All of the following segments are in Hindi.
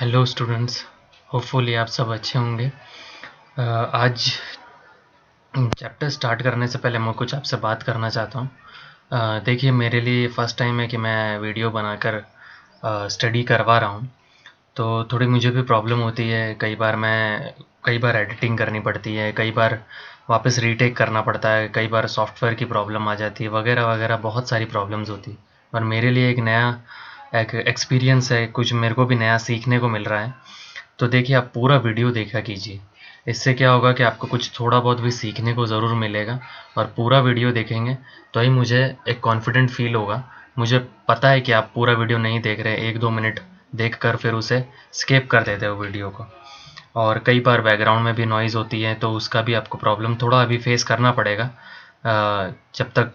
हेलो स्टूडेंट्स, होपफुली आप सब अच्छे होंगे। आज चैप्टर स्टार्ट करने से पहले मैं कुछ आपसे बात करना चाहता हूँ। देखिए, मेरे लिए फ़र्स्ट टाइम है कि मैं वीडियो बनाकर स्टडी करवा रहा हूँ, तो थोड़ी मुझे भी प्रॉब्लम होती है। कई बार एडिटिंग करनी पड़ती है, कई बार वापस रीटेक करना पड़ता है, कई बार सॉफ्टवेयर की प्रॉब्लम आ जाती है, वगैरह वगैरह बहुत सारी प्रॉब्लम्स होती है। और मेरे लिए एक एक्सपीरियंस है, कुछ मेरे को भी नया सीखने को मिल रहा है। तो देखिए, आप पूरा वीडियो देखा कीजिए। इससे क्या होगा कि आपको कुछ थोड़ा बहुत भी सीखने को ज़रूर मिलेगा। और पूरा वीडियो देखेंगे तो ही मुझे एक कॉन्फिडेंट फील होगा। मुझे पता है कि आप पूरा वीडियो नहीं देख रहे, 1-2 मिनट देख कर फिर उसे स्किप कर देते हो वीडियो को। और कई बार बैकग्राउंड में भी नॉइज़ होती है, तो उसका भी आपको प्रॉब्लम थोड़ा अभी फेस करना पड़ेगा जब तक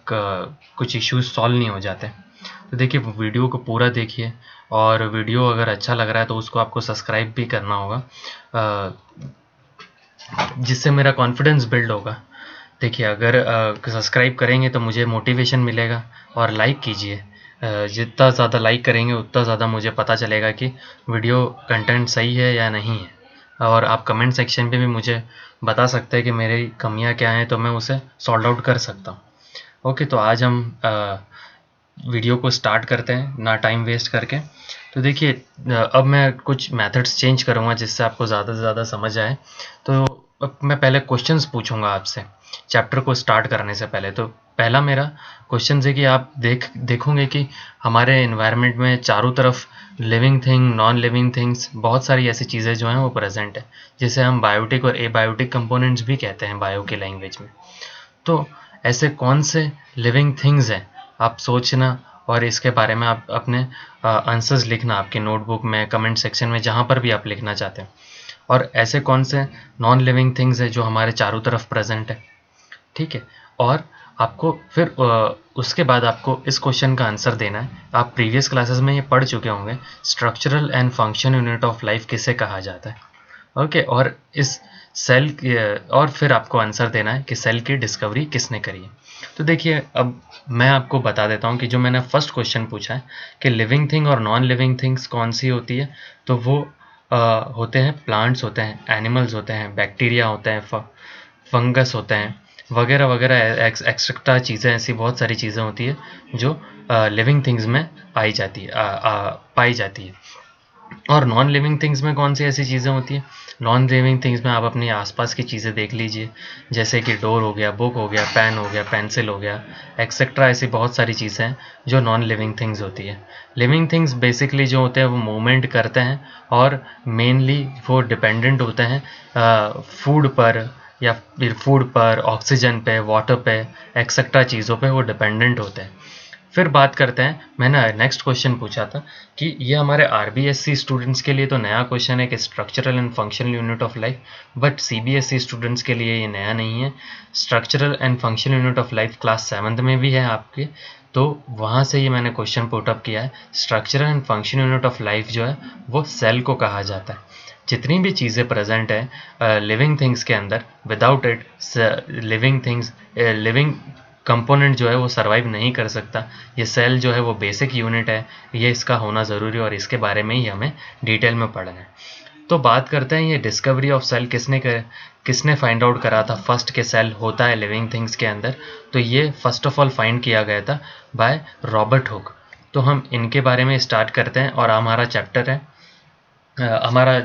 कुछ इश्यूज सॉल्व नहीं हो जाते। तो देखिए, वीडियो को पूरा देखिए, और वीडियो अगर अच्छा लग रहा है तो उसको आपको सब्सक्राइब भी करना होगा, जिससे मेरा कॉन्फिडेंस बिल्ड होगा। देखिए, अगर सब्सक्राइब करेंगे तो मुझे मोटिवेशन मिलेगा। और लाइक कीजिए, जितना ज़्यादा लाइक करेंगे उतना ज़्यादा मुझे पता चलेगा कि वीडियो कंटेंट सही है या नहीं है। और आप कमेंट सेक्शन पे भी मुझे बता सकते हैं कि मेरी कमियां क्या हैं, तो मैं उसे सॉल्व आउट कर सकता हूँ। ओके, तो आज हम वीडियो को स्टार्ट करते हैं ना टाइम वेस्ट करके। तो देखिए, अब मैं कुछ मेथड्स चेंज करूँगा जिससे आपको ज़्यादा से ज़्यादा समझ आए। तो अब मैं पहले क्वेश्चंस पूछूंगा आपसे चैप्टर को स्टार्ट करने से पहले। तो पहला मेरा क्वेश्चन है कि आप देखोगे कि हमारे इन्वायरमेंट में चारों तरफ living thing, non living things, बहुत सारी ऐसी चीज़ें जो हैं वो प्रेजेंट है, जिसे हम बायोटिक और एबायोटिक कंपोनेंट्स भी कहते हैं बायो की लैंग्वेज में। तो ऐसे कौन से लिविंग थिंग्स हैं, आप सोचना। और इसके बारे में आप अपने आंसर्स लिखना आपके नोटबुक में, कमेंट सेक्शन में, जहाँ पर भी आप लिखना चाहते हैं। और ऐसे कौन से नॉन लिविंग थिंग्स है जो हमारे चारों तरफ प्रेजेंट है, ठीक है। और आपको फिर उसके बाद आपको इस क्वेश्चन का आंसर देना है। आप प्रीवियस क्लासेस में ये पढ़ चुके होंगे, structural and function unit of life किसे कहा जाता है। ओके, और इस सेल और फिर आपको आंसर देना है कि सेल की डिस्कवरी किसने करी है। तो देखिए, अब मैं आपको बता देता हूँ कि जो मैंने फर्स्ट क्वेश्चन पूछा है कि लिविंग थिंग और नॉन लिविंग थिंग्स कौन सी होती है, तो वो होते हैं प्लांट्स, होते हैं एनिमल्स, होते हैं बैक्टीरिया, होते हैं फंगस, होते हैं वगैरह वगैरह, एक्सेट्रा चीज़ें, ऐसी बहुत सारी चीज़ें होती है जो लिविंग थिंग्स में पाई जाती है। और नॉन लिविंग थिंग्स में कौन सी ऐसी चीज़ें होती हैं? नॉन लिविंग थिंग्स में आप अपने आसपास की चीज़ें देख लीजिए, जैसे कि डोर हो गया, बुक हो गया, पेन हो गया, पेंसिल हो गया, एक्सेट्रा। ऐसी बहुत सारी चीज़ें हैं जो नॉन लिविंग थिंग्स होती है। लिविंग थिंग्स बेसिकली जो होते हैं वो मूवमेंट करते हैं, और मेनली वो डिपेंडेंट होते हैं फूड पर, या फिर फूड पर, ऑक्सीजन पे, वाटर पे, एक्सेट्रा चीज़ों पे वो डिपेंडेंट होते हैं। फिर बात करते हैं, मैंने नेक्स्ट क्वेश्चन पूछा था कि ये हमारे आरबीएससी स्टूडेंट्स के लिए तो नया क्वेश्चन है कि structural and functional unit of life, but CBSE students के लिए ये नया नहीं है। Structural and functional unit of life class 7th में भी है आपके, तो वहाँ से ये मैंने क्वेश्चन पुटअप किया है। Structural and functional unit of life जो है वो सेल को कहा जाता है। जितनी भी चीज़ें प्रेजेंट है लिविंग थिंग्स के अंदर, विदाउट इट लिविंग कंपोनेंट जो है वो सरवाइव नहीं कर सकता। ये सेल जो है वो बेसिक यूनिट है, ये इसका होना ज़रूरी है, और इसके बारे में ही हमें डिटेल में पढ़ना है। तो बात करते हैं, ये डिस्कवरी ऑफ सेल किसने फाइंड आउट करा था फर्स्ट के सेल होता है लिविंग थिंग्स के अंदर। तो ये फर्स्ट ऑफ ऑल फाइंड किया गया था बाय रॉबर्ट हुक। तो हम इनके बारे में स्टार्ट करते हैं, और हमारा चैप्टर है हमारा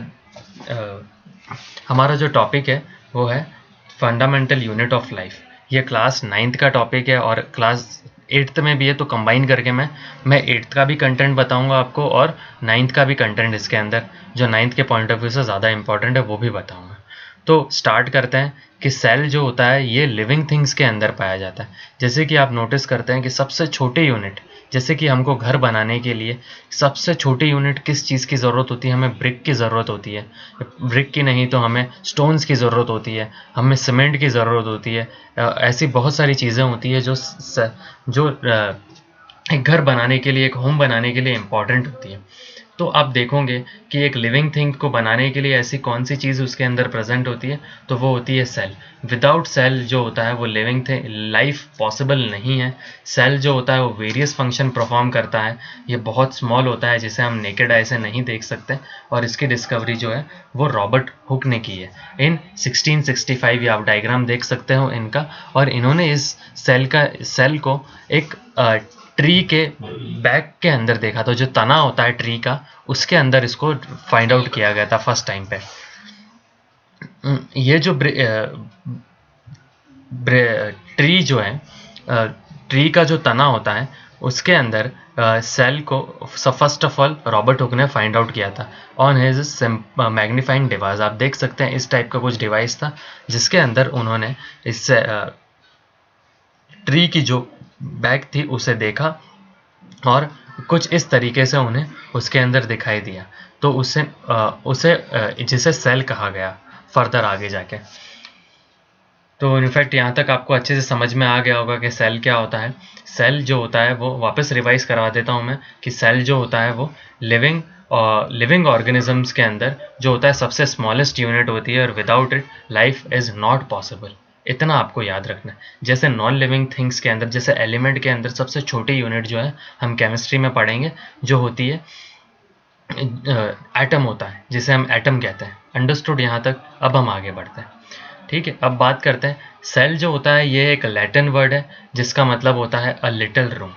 हमारा जो टॉपिक है वो है फंडामेंटल यूनिट ऑफ लाइफ। ये क्लास 9th का टॉपिक है, और क्लास 8th में भी है, तो कंबाइन करके मैं 8th का भी कंटेंट बताऊंगा आपको, और 9th का भी कंटेंट इसके अंदर जो 9th के पॉइंट ऑफ व्यू से ज़्यादा इंपॉर्टेंट है वो भी बताऊंगा। तो स्टार्ट करते हैं कि सेल जो होता है ये लिविंग थिंग्स के अंदर पाया जाता है। जैसे कि आप नोटिस करते हैं कि सबसे छोटे यूनिट, जैसे कि हमको घर बनाने के लिए सबसे छोटी यूनिट किस चीज़ की ज़रूरत होती है? हमें ब्रिक की ज़रूरत होती है। ब्रिक की नहीं तो हमें स्टोन्स की ज़रूरत होती है, हमें सीमेंट की ज़रूरत होती है। ऐसी बहुत सारी चीज़ें होती है जो एक घर बनाने के लिए, एक होम बनाने के लिए इम्पॉर्टेंट होती है। तो आप देखोगे कि एक लिविंग थिंग को बनाने के लिए ऐसी कौन सी चीज़ उसके अंदर प्रेजेंट होती है, तो वो होती है सेल। विदाउट सेल जो होता है वो लिविंग थिंग लाइफ पॉसिबल नहीं है। सेल जो होता है वो वेरियस फंक्शन परफॉर्म करता है, ये बहुत स्मॉल होता है जिसे हम नेकेड आई से नहीं देख सकते, और इसकी डिस्कवरी जो है वो रॉबर्ट हुक ने की है इन 1665। ये आप डायग्राम देख सकते हो इनका, और इन्होंने इस सेल को एक ट्री के बैक के अंदर देखा, तो जो तना होता है ट्री का उसके अंदर इसको फाइंड आउट किया गया था फर्स्ट टाइम पे। ये जो ट्री जो है, ट्री का जो तना होता है उसके अंदर सेल को first of all Robert Hooke ने फाइंड आउट किया था ऑन हिज मैग्नीफाइंग डिवाइस। आप देख सकते हैं इस टाइप का कुछ डिवाइस था जिसके अंदर उन्होंने इससे ट्री की जो बैक थी उसे देखा और कुछ इस तरीके से उन्हें उसके अंदर दिखाई दिया, तो उसे जिसे सेल कहा गया फर्दर आगे जाके। तो इनफैक्ट यहाँ तक आपको अच्छे से समझ में आ गया होगा कि सेल क्या होता है। सेल जो होता है वो वापस रिवाइज करवा देता हूँ मैं कि सेल जो होता है वो लिविंग ऑर्गेनिजम्स के अंदर जो होता है सबसे स्मॉलेस्ट यूनिट होती है, और without it life is not possible. इतना आपको याद रखना है। जैसे नॉन लिविंग थिंग्स के अंदर, जैसे एलिमेंट के अंदर सबसे छोटी यूनिट जो है हम केमिस्ट्री में पढ़ेंगे जो होती है एटम होता है, जिसे हम एटम कहते हैं। अंडरस्टूड यहाँ तक? अब हम आगे बढ़ते हैं। ठीक है, अब बात करते हैं सेल जो होता है ये एक लैटिन वर्ड है जिसका मतलब होता है अ लिटिल रूम।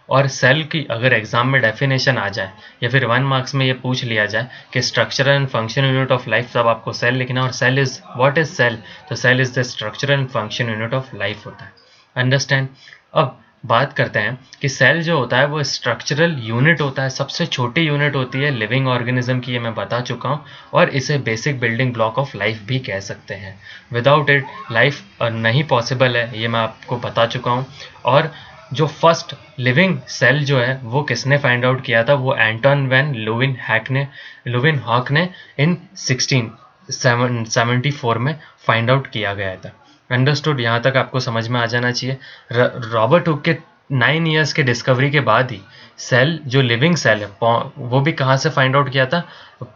और सेल की अगर एग्जाम में डेफिनेशन आ जाए या फिर 1 मार्क्स में ये पूछ लिया जाए कि structure and function unit of life, तब आपको सेल लिखना। और cell is what is cell? तो cell is the structure and function unit of life होता है। अंडरस्टैंड? अब बात करते हैं कि सेल जो होता है वो स्ट्रक्चरल यूनिट होता है, सबसे छोटी यूनिट होती है लिविंग ऑर्गेनिज्म की, ये मैं बता चुका हूँ। और इसे basic building block of life भी कह सकते हैं। विदाउट इट लाइफ नहीं पॉसिबल है, ये मैं आपको बता चुका हूँ। और जो फर्स्ट लिविंग सेल जो है वो किसने फाइंड आउट किया था? वो एंटन वैन लुविन हॉक ने इन 1674 में फाइंड आउट किया गया था। अंडरस्टूड? यहाँ तक आपको समझ में आ जाना चाहिए। रॉबर्ट हुक के 9 ईयर्स के डिस्कवरी के बाद ही सेल जो लिविंग सेल है वो भी कहाँ से फाइंड आउट किया था?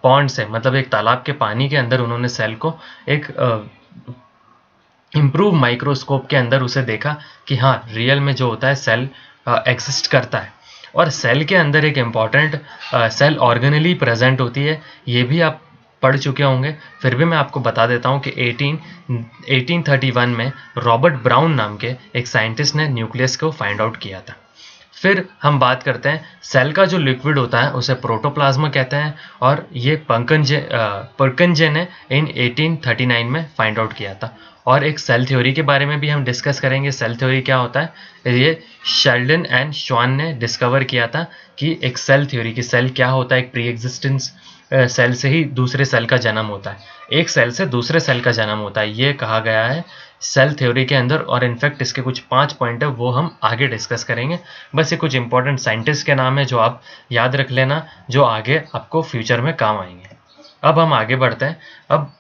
पॉन्ड से, मतलब एक तालाब के पानी के अंदर उन्होंने सेल को एक इम्प्रूव माइक्रोस्कोप के अंदर उसे देखा कि हाँ रियल में जो होता है सेल एग्जिस्ट करता है। और सेल के अंदर एक इम्पॉर्टेंट सेल ऑर्गेनली प्रेजेंट होती है, ये भी आप पढ़ चुके होंगे, फिर भी मैं आपको बता देता हूँ कि 1831 में रॉबर्ट ब्राउन नाम के एक साइंटिस्ट ने न्यूक्लियस को फाइंड आउट किया था। फिर हम बात करते हैं सेल का जो लिक्विड होता है उसे प्रोटोप्लाज्मा कहते हैं, और ये पर्कनजे ने इन 1839 में फाइंड आउट किया था। और एक सेल थ्योरी के बारे में भी हम डिस्कस करेंगे। सेल थ्योरी क्या होता है, ये शेल्डन एंड श्वान ने डिस्कवर किया था कि एक सेल थ्योरी की सेल क्या होता है। एक प्री एग्जिस्टेंस सेल से ही दूसरे सेल का जन्म होता है, एक सेल से दूसरे सेल का जन्म होता है, ये कहा गया है सेल थ्योरी के अंदर। और इनफैक्ट इसके कुछ 5 पॉइंट है वो हम आगे डिस्कस करेंगे। बस ये कुछ इंपॉर्टेंट साइंटिस्ट के नाम है जो आप याद रख लेना, जो आगे आपको फ्यूचर में काम आएंगे। अब हम आगे बढ़ते हैं। अब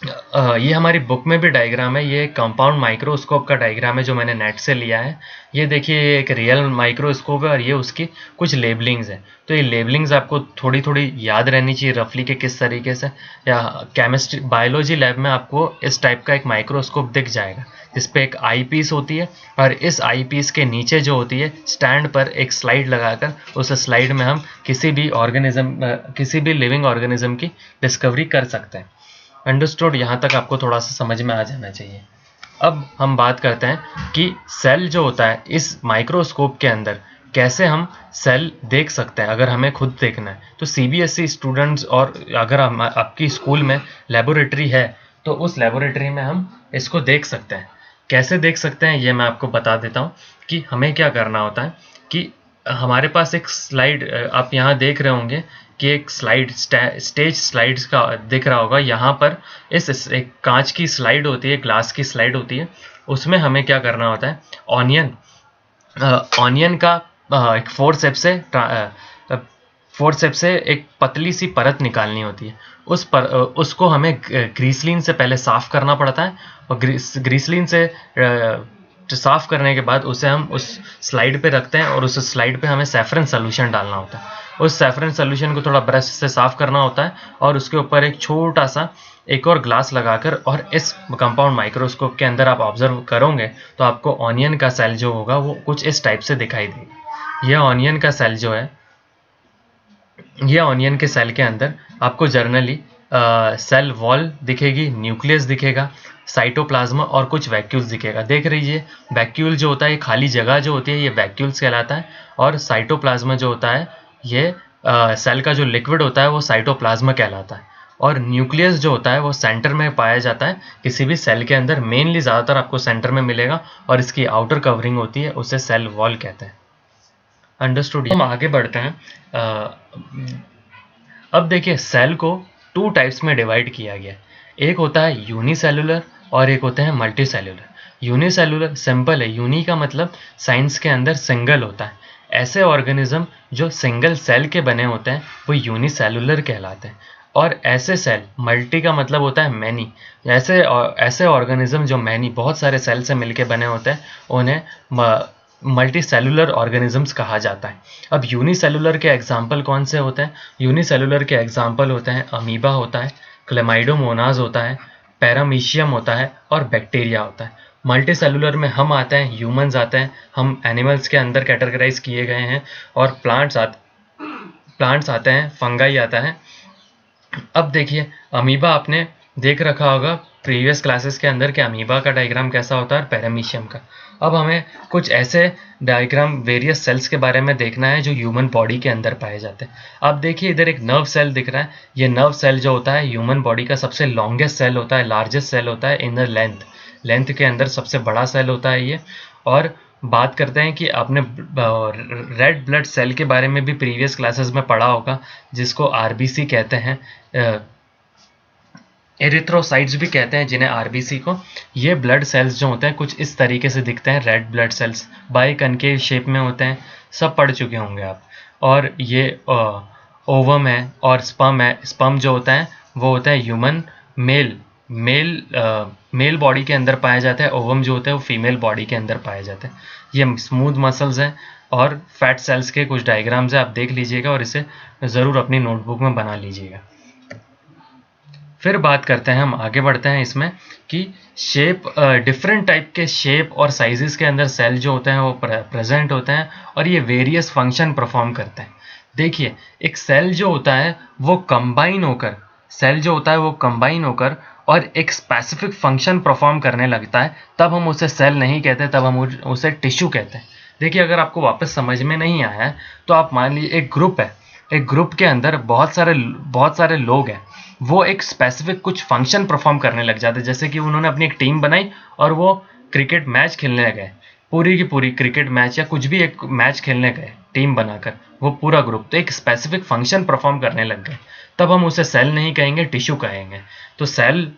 ये हमारी बुक में भी डायग्राम है, ये कंपाउंड माइक्रोस्कोप का डायग्राम है जो मैंने नेट से लिया है। ये देखिए ये एक रियल माइक्रोस्कोप है और ये उसकी कुछ लेबलिंग्स है। तो ये लेबलिंग्स आपको थोड़ी थोड़ी याद रहनी चाहिए रफली के किस तरीके से। या केमिस्ट्री बायोलॉजी लैब में आपको इस टाइप का एक माइक्रोस्कोप दिख जाएगा जिसपे एक आई पीस होती है, और इस आई पीस के नीचे जो होती है स्टैंड पर एक स्लाइड लगाकर उस स्लाइड में हम किसी भी लिविंग ऑर्गेनिज्म की डिस्कवरी कर सकते हैं। अंडरस्टूड? यहाँ तक आपको थोड़ा सा समझ में आ जाना चाहिए। अब हम बात करते हैं कि सेल जो होता है इस माइक्रोस्कोप के अंदर कैसे हम सेल देख सकते हैं अगर हमें खुद देखना है। तो सीबीएसई स्टूडेंट्स, और अगर आपकी स्कूल में लेबोरेटरी है तो उस लेबोरेटरी में हम इसको देख सकते हैं। कैसे देख सकते हैं ये मैं आपको बता देता हूँ कि हमें क्या करना होता है। कि हमारे पास एक स्लाइड आप यहाँ देख रहे होंगे कि एक स्लाइड स्टेज स्लाइड्स का दिख रहा होगा। यहाँ पर इस एक कांच की स्लाइड होती है, ग्लास की स्लाइड होती है, उसमें हमें क्या करना होता है, ऑनियन का एक फोर्सेप से एक पतली सी परत निकालनी होती है। उसको हमें ग्रीसलिन से पहले साफ करना पड़ता है, और ग्रीसलिन से साफ करने के बाद उसे हम उस स्लाइड पे रखते हैं और उस स्लाइड पे हमें सैफरन सोल्यूशन डालना होता है। उस सैफरन सोल्यूशन को थोड़ा ब्रश से साफ करना होता है और उसके ऊपर एक छोटा सा एक और ग्लास लगाकर, और इस कंपाउंड माइक्रोस्कोप के अंदर आप ऑब्जर्व करोगे तो आपको ऑनियन का सेल जो होगा वो कुछ इस टाइप से दिखाई देगा। यह ऑनियन का सेल जो है, ये ऑनियन के सेल के अंदर आपको जर्नली सेल वॉल दिखेगी, न्यूक्लियस दिखेगा, साइटोप्लाज्मा और कुछ वैक्यूल्स दिखेगा। देख लीजिए, वैक्यूल जो होता है, ये खाली जगह जो होती है ये वैक्यूल्स कहलाता है, और साइटोप्लाज्मा जो होता है ये सेल का जो लिक्विड होता है वो साइटोप्लाज्मा कहलाता है, और न्यूक्लियस जो होता है वो सेंटर में पाया जाता है किसी भी सेल के अंदर, मेनली ज़्यादातर आपको सेंटर में मिलेगा, और इसकी आउटर कवरिंग होती है, उसे सेल वॉल कहते हैं। अंडरस्टूड। हम आगे बढ़ते हैं। अब देखिए, सेल को टू टाइप्स में डिवाइड किया गया है। एक होता है यूनिसेलुलर और एक होता है मल्टीसेलुलर। यूनिसेलुलर सिंपल है, यूनि का मतलब साइंस के अंदर सिंगल होता है। ऐसे ऑर्गेनिज्म जो सिंगल सेल के बने होते हैं वो यूनिसेलुलर कहलाते हैं, और ऐसे सेल, मल्टी का मतलब होता है मैनी, ऐसे ऑर्गेनिज्म जो मैनी बहुत सारे सेल से मिलके बने होते हैं उन्हें मल्टी सेलुलर ऑर्गेनिजम्स कहा जाता है। अब यूनिसेलुलर के एग्जाम्पल कौन से होते हैं? यूनिसेलुलर के एग्जाम्पल होते हैं अमीबा होता है, क्लेमाइडोमोनाज होता है, पैरामीशियम होता है और बैक्टीरिया होता है। मल्टी सेलुलर में हम आते हैं, ह्यूमंस आते हैं, हम एनिमल्स के अंदर कैटेगराइज किए गए हैं, और प्लांट्स आते हैं, फंगाई आता है। अब देखिए, अमीबा आपने देख रखा होगा प्रीवियस क्लासेस के अंदर कि अमीबा का डायग्राम कैसा होता है और पैरामीशियम का। अब हमें कुछ ऐसे डायग्राम वेरियस सेल्स के बारे में देखना है जो ह्यूमन बॉडी के अंदर पाए जाते हैं। अब देखिए, इधर एक नर्व सेल दिख रहा है। ये नर्व सेल जो होता है ह्यूमन बॉडी का सबसे लॉन्गेस्ट सेल होता है, लार्जेस्ट सेल होता है इन द लेंथ के अंदर सबसे बड़ा सेल होता है ये। और बात करते हैं कि आपने रेड ब्लड सेल के बारे में भी प्रीवियस क्लासेस में पढ़ा होगा, जिसको आरबीसी कहते हैं, एरिथ्रोसाइट्स भी कहते हैं जिन्हें आरबीसी को। ये ब्लड सेल्स जो होते हैं कुछ इस तरीके से दिखते हैं, red blood cells by concave shape में होते हैं, सब पढ़ चुके होंगे आप। और ये ओवम है और स्पर्म है। स्पर्म जो होता है वो होता है ह्यूमन मेल बॉडी के अंदर पाया जाता है, ओवम जो होता है वो फीमेल बॉडी के अंदर पाया जाता है। ये स्मूथ मसल्स हैं और फैट सेल्स के कुछ डायग्राम्स हैं, आप देख लीजिएगा और इसे ज़रूर अपनी नोटबुक में बना लीजिएगा। फिर बात करते हैं, हम आगे बढ़ते हैं इसमें कि शेप, डिफरेंट टाइप के शेप और साइजेस के अंदर सेल जो होते हैं वो प्रेजेंट होते हैं, और ये वेरियस फंक्शन परफॉर्म करते हैं। देखिए, एक सेल जो होता है वो कंबाइन होकर और एक स्पेसिफिक फंक्शन परफॉर्म करने लगता है, तब हम उसे सेल नहीं कहते, तब हम उसे टिश्यू कहते हैं। देखिए, अगर आपको वापस समझ में नहीं आया है तो आप मान लीजिए एक ग्रुप है, एक ग्रुप के अंदर बहुत सारे लोग हैं, वो एक स्पेसिफिक कुछ फंक्शन परफॉर्म करने लग जाते हैं। जैसे कि उन्होंने अपनी एक टीम बनाई और वो क्रिकेट मैच खेलने गए, पूरी की पूरी क्रिकेट मैच या कुछ भी एक मैच खेलने गए टीम बनाकर, वो पूरा ग्रुप, तो एक स्पेसिफिक फंक्शन परफॉर्म करने लग गए, तब हम उसे सेल नहीं कहेंगे, टिश्यू कहेंगे। तो सेल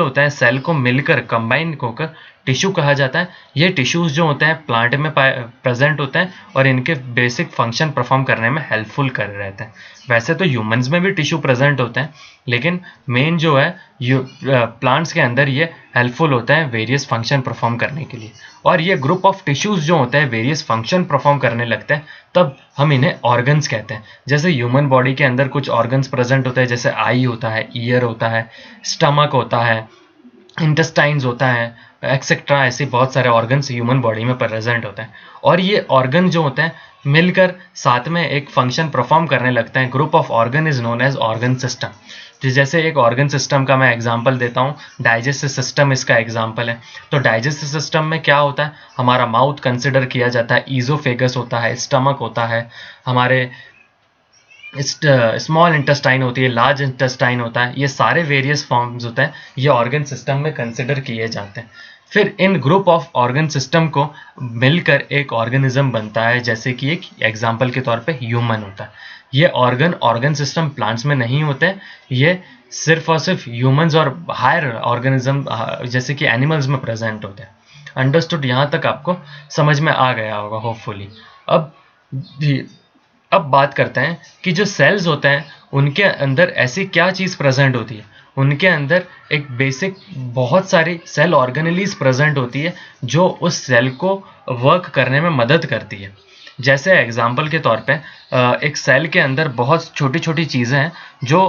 होता है, सेल को मिलकर कंबाइन होकर टिश्यू कहा जाता है। ये टिश्यूज जो होते हैं प्लांट में प्रेजेंट होते हैं और इनके बेसिक फंक्शन परफॉर्म करने में हेल्पफुल कर रहते हैं। वैसे तो ह्यूमंस में भी टिश्यू प्रेजेंट होते हैं, लेकिन मेन जो है प्लांट्स के अंदर ये हेल्पफुल होता है वेरियस फंक्शन परफॉर्म करने के लिए। और ये ग्रुप ऑफ टिश्यूज जो होते हैं वेरियस फंक्शन परफॉर्म करने लगते हैं, तब हम इन्हें ऑर्गन्स कहते हैं। जैसे ह्यूमन बॉडी के अंदर कुछ ऑर्गन्स प्रेजेंट होते हैं, जैसे आई होता है, ईयर होता है, स्टमक होता है, इंटेस्टाइन्स होता है, एक्सेट्रा। ऐसे बहुत सारे ऑर्गन्स ह्यूमन बॉडी में प्रेजेंट होते हैं, और ये ऑर्गन जो होते हैं मिलकर साथ में एक फंक्शन परफॉर्म करने लगते हैं। Group of organ is known as organ system. जैसे एक ऑर्गन सिस्टम का मैं एग्जांपल देता हूँ, डाइजेस्टिव सिस्टम इसका एग्जांपल है। तो डाइजेस्टिव सिस्टम में क्या होता है, हमारा माउथ कंसिडर किया जाता है, ईजोफेगस होता है, स्टमक होता है, हमारे स्मॉल इंटेस्टाइन होती है, लार्ज इंटेस्टाइन होता है, ये सारे वेरियस फॉर्म्स होते हैं, ये ऑर्गन सिस्टम में कंसिडर किए जाते हैं। फिर इन ग्रुप ऑफ ऑर्गन सिस्टम को मिलकर एक ऑर्गेनिज्म बनता है, जैसे कि एक एग्जांपल के तौर पे ह्यूमन होता है। ये ऑर्गन सिस्टम प्लांट्स में नहीं होते, ये सिर्फ और सिर्फ ह्यूमंस और हायर ऑर्गेनिज्म जैसे कि एनिमल्स में प्रेजेंट होते हैं। अंडरस्टूड? यहाँ तक आपको समझ में आ गया होगा होपफुली। अब बात करते हैं कि जो सेल्स होते हैं उनके अंदर ऐसी क्या चीज़ प्रेजेंट होती है। उनके अंदर एक बेसिक बहुत सारी सेल ऑर्गेनेलीज प्रेजेंट होती है जो उस सेल को वर्क करने में मदद करती है। जैसे एग्जाम्पल के तौर पे एक सेल के अंदर बहुत छोटी छोटी चीज़ें हैं जो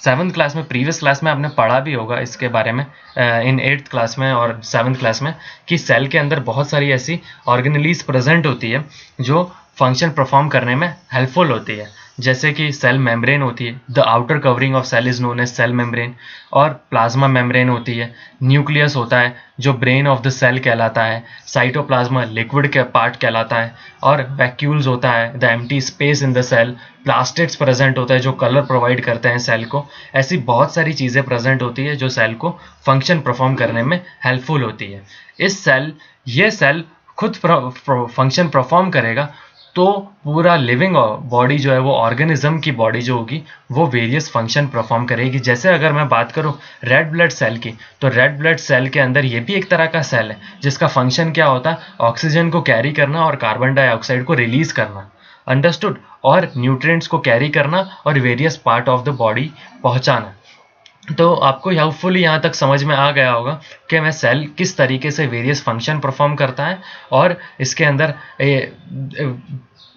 7th क्लास में, प्रीवियस क्लास में आपने पढ़ा भी होगा इसके बारे में, इन 8th क्लास में और 7th क्लास में, कि सेल के अंदर बहुत सारी ऐसी ऑर्गेनेलीज प्रेजेंट होती है जो फंक्शन परफॉर्म करने में हेल्पफुल होती है। जैसे कि सेल मेम्ब्रेन होती है, the outer covering of cell is known as cell membrane, और प्लाज्मा मेम्ब्रेन होती है, न्यूक्लियस होता है जो ब्रेन ऑफ द सेल कहलाता है, साइटोप्लाज्मा लिक्विड के पार्ट कहलाता है, और वैक्यूल्स होता है the empty space in the cell, plastids present होता है जो कलर प्रोवाइड करते हैं सेल को। ऐसी बहुत सारी चीज़ें प्रेजेंट होती है जो सेल को फंक्शन परफॉर्म करने में हेल्पफुल होती है। ये सेल खुद फंक्शन परफॉर्म करेगा तो पूरा लिविंग बॉडी जो है, वो ऑर्गेनिज्म की बॉडी जो होगी, वो वेरियस फंक्शन परफॉर्म करेगी। जैसे अगर मैं बात करूं रेड ब्लड सेल की, तो रेड ब्लड सेल के अंदर ये भी एक तरह का सेल है जिसका फंक्शन क्या होता है, ऑक्सीजन को कैरी करना और कार्बन डाइऑक्साइड को रिलीज करना, अंडरस्टूड, और न्यूट्रिएंट्स को कैरी करना और various part of the body पहुंचाना। तो आपको होपफुली यहाँ तक समझ में आ गया होगा कि मैं सेल किस तरीके से वेरियस फंक्शन परफॉर्म करता है, और इसके अंदर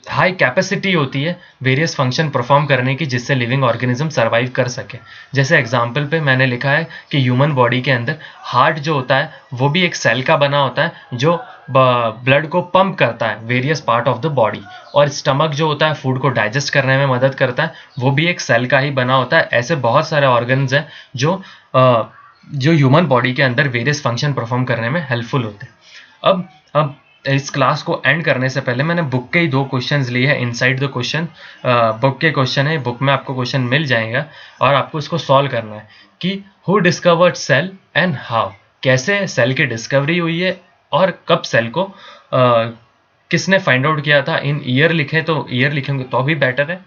हाई कैपेसिटी होती है वेरियस फंक्शन परफॉर्म करने की, जिससे लिविंग ऑर्गेनिज्म सर्वाइव कर सके। जैसे एग्जांपल पे मैंने लिखा है कि ह्यूमन बॉडी के अंदर हार्ट जो होता है वो भी एक सेल का बना होता है जो ब्लड को पंप करता है various part of the body, और स्टमक जो होता है फूड को डाइजेस्ट करने में मदद करता है, वो भी एक सेल का ही बना होता है। ऐसे बहुत सारे ऑर्गन्स हैं जो ह्यूमन बॉडी के अंदर वेरियस फंक्शन परफॉर्म करने में हेल्पफुल होते हैं। अब इस क्लास को एंड करने से पहले मैंने बुक के ही 2 क्वेश्चंस लिए हैं, इनसाइड द क्वेश्चन, बुक के क्वेश्चन है, बुक में आपको क्वेश्चन मिल जाएगा और आपको इसको सॉल्व करना है कि who discovered cell and how, कैसे सेल की डिस्कवरी हुई है और कब सेल को किसने फाइंड आउट किया था। इन ईयर लिखे तो ईयर लिखेंगे तो भी बेटर है,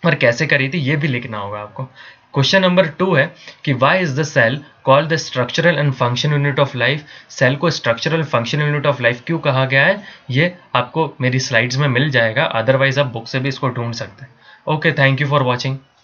और कैसे करी थी ये भी लिखना होगा आपको। क्वेश्चन नंबर 2 है कि why is the cell called the structural and function unit of life, cell को structural function unit of life क्यों कहा गया है, ये आपको मेरी स्लाइड्स में मिल जाएगा, अदरवाइज आप बुक से भी इसको ढूंढ सकते हैं। Okay, thank you for watching.